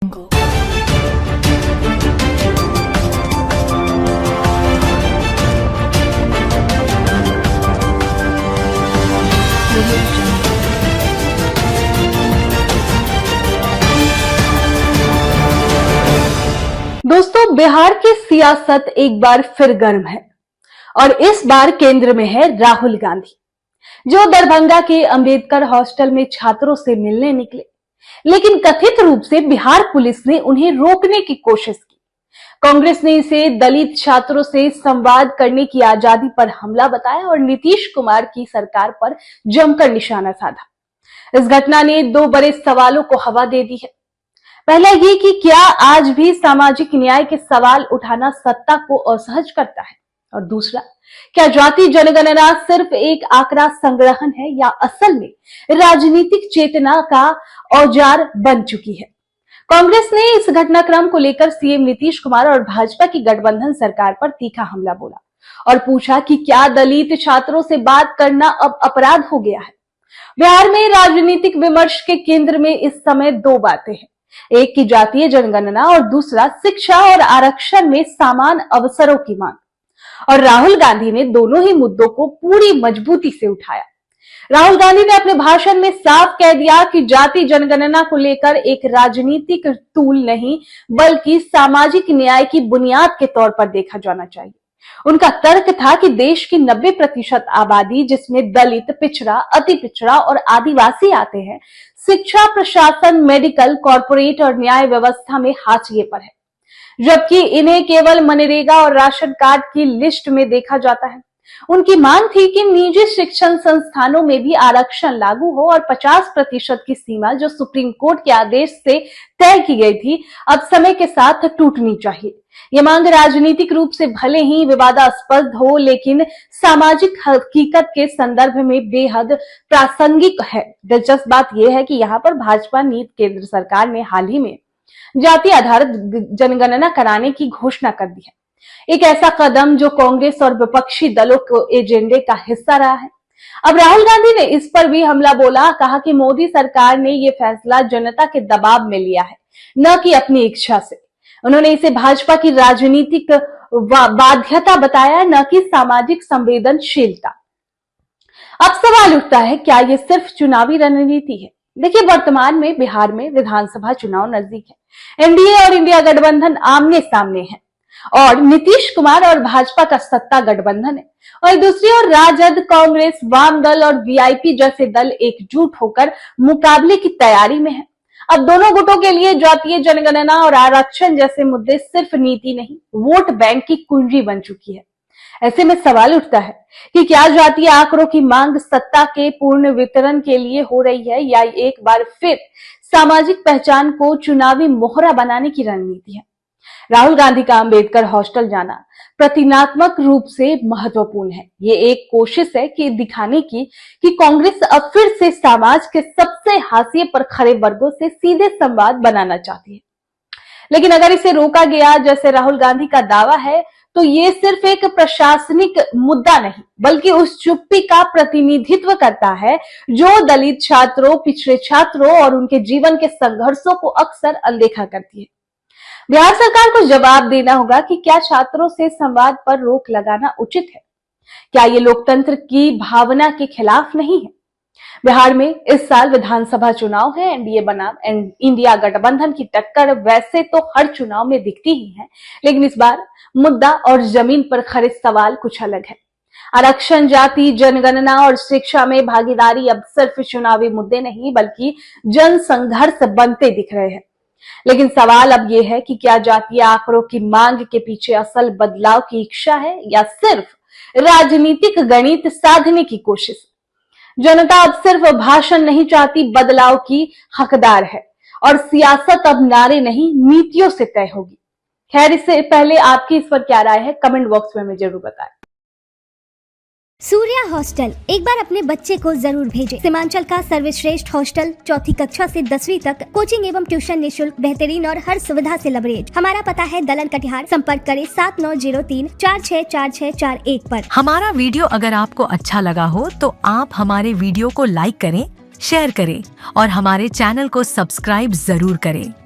दोस्तों, बिहार की सियासत एक बार फिर गर्म है और इस बार केंद्र में है राहुल गांधी, जो दरभंगा के अंबेडकर हॉस्टल में छात्रों से मिलने निकले, लेकिन कथित रूप से बिहार पुलिस ने उन्हें रोकने की कोशिश की। कांग्रेस ने इसे दलित छात्रों से संवाद करने की आजादी पर हमला बताया और नीतीश कुमार की सरकार पर जमकर निशाना साधा। इस घटना ने दो बड़े सवालों को हवा दे दी है। पहला ये कि क्या आज भी सामाजिक न्याय के सवाल उठाना सत्ता को असहज करता है, और दूसरा, क्या जाति जनगणना सिर्फ एक आंकड़ा संग्रहण है या असल में राजनीतिक चेतना का औजार बन चुकी है। कांग्रेस ने इस घटनाक्रम को लेकर सीएम नीतीश कुमार और भाजपा की गठबंधन सरकार पर तीखा हमला बोला और पूछा कि क्या दलित छात्रों से बात करना अब अपराध हो गया है। बिहार में राजनीतिक विमर्श के केंद्र में इस समय दो बातें हैं, एक की जातीय जनगणना और दूसरा शिक्षा और आरक्षण में समान अवसरों की मांग। और राहुल गांधी ने दोनों ही मुद्दों को पूरी मजबूती से उठाया। राहुल गांधी ने अपने भाषण में साफ कह दिया कि जाति जनगणना को लेकर एक राजनीतिक टूल नहीं, बल्कि सामाजिक न्याय की बुनियाद के तौर पर देखा जाना चाहिए। उनका तर्क था कि देश की 90% आबादी, जिसमें दलित, पिछड़ा, अति पिछड़ा और आदिवासी आते हैं, शिक्षा, प्रशासन, मेडिकल, कॉर्पोरेट और न्याय व्यवस्था में हाशिए पर है, जबकि इन्हें केवल मनरेगा और राशन कार्ड की लिस्ट में देखा जाता है। उनकी मांग थी कि निजी शिक्षण संस्थानों में भी आरक्षण लागू हो और 50% की सीमा जो सुप्रीम कोर्ट के आदेश से तय की गई थी, अब समय के साथ टूटनी चाहिए। ये मांग राजनीतिक रूप से भले ही विवादास्पद हो, लेकिन सामाजिक हकीकत के संदर्भ में बेहद प्रासंगिक है। दिलचस्प बात यह है कि यहाँ पर भाजपा नीति केंद्र सरकार ने हाल ही में जाति आधारित जनगणना कराने की घोषणा कर दी है, एक ऐसा कदम जो कांग्रेस और विपक्षी दलों के एजेंडे का हिस्सा रहा है। अब राहुल गांधी ने इस पर भी हमला बोला, कहा कि मोदी सरकार ने यह फैसला जनता के दबाव में लिया है, न कि अपनी इच्छा से। उन्होंने इसे भाजपा की राजनीतिक बाध्यता बताया, न कि सामाजिक संवेदनशीलता। अब सवाल उठता है, क्या ये सिर्फ चुनावी रणनीति है? देखिए, वर्तमान में बिहार में विधानसभा चुनाव नजदीक है। एनडीए और इंडिया गठबंधन आमने सामने है और नीतीश कुमार और भाजपा का सत्ता गठबंधन है, और दूसरी ओर राजद, कांग्रेस, वाम दल और वीआईपी जैसे दल एकजुट होकर मुकाबले की तैयारी में है। अब दोनों गुटों के लिए जातीय जनगणना और आरक्षण जैसे मुद्दे सिर्फ नीति नहीं, वोट बैंक की कुंजी बन चुकी है। ऐसे में सवाल उठता है कि क्या जातीय आंकड़ों की मांग सत्ता के पूर्ण वितरण के लिए हो रही है, या एक बार फिर सामाजिक पहचान को चुनावी मोहरा बनाने की रणनीति है। राहुल गांधी का अंबेडकर हॉस्टल जाना प्रतीकात्मक रूप से महत्वपूर्ण है। ये एक कोशिश है कि दिखाने की कि कांग्रेस अब फिर से समाज के सबसे हाशिए पर खड़े वर्गों से सीधे संवाद बनाना चाहती है। लेकिन अगर इसे रोका गया, जैसे राहुल गांधी का दावा है, तो ये सिर्फ एक प्रशासनिक मुद्दा नहीं, बल्कि उस चुप्पी का प्रतिनिधित्व करता है जो दलित छात्रों, पिछड़े छात्रों और उनके जीवन के संघर्षों को अक्सर अनदेखा करती है। बिहार सरकार को जवाब देना होगा कि क्या छात्रों से संवाद पर रोक लगाना उचित है? क्या ये लोकतंत्र की भावना के खिलाफ नहीं है? बिहार में इस साल विधानसभा चुनाव है। एनडीए बनाम इंडिया गठबंधन की टक्कर वैसे तो हर चुनाव में दिखती ही है, लेकिन इस बार मुद्दा और जमीन पर खड़े सवाल कुछ अलग है। आरक्षण, जाति जनगणना और शिक्षा में भागीदारी अब सिर्फ चुनावी मुद्दे नहीं, बल्कि जन संघर्ष बनते दिख रहे हैं। लेकिन सवाल अब यह है कि क्या जातीय आंकड़ों की मांग के पीछे असल बदलाव की इच्छा है, या सिर्फ राजनीतिक गणित साधने की कोशिश? जनता अब सिर्फ भाषण नहीं चाहती, बदलाव की हकदार है, और सियासत अब नारे नहीं, नीतियों से तय होगी। खैर, इससे पहले आपकी इस पर क्या राय है, कमेंट बॉक्स में हमें जरूर बताएं। सूर्या हॉस्टल, एक बार अपने बच्चे को जरूर भेजें। सीमांचल का सर्वश्रेष्ठ हॉस्टल, 4ठी कक्षा से 10वीं तक, कोचिंग एवं ट्यूशन निःशुल्क, बेहतरीन और हर सुविधा से लबरेज। हमारा पता है दलन कटिहार। संपर्क करें 7903 464641 पर। हमारा वीडियो अगर आपको अच्छा लगा हो तो आप हमारे वीडियो को लाइक करें, शेयर करें और हमारे चैनल को सब्सक्राइब जरूर करें।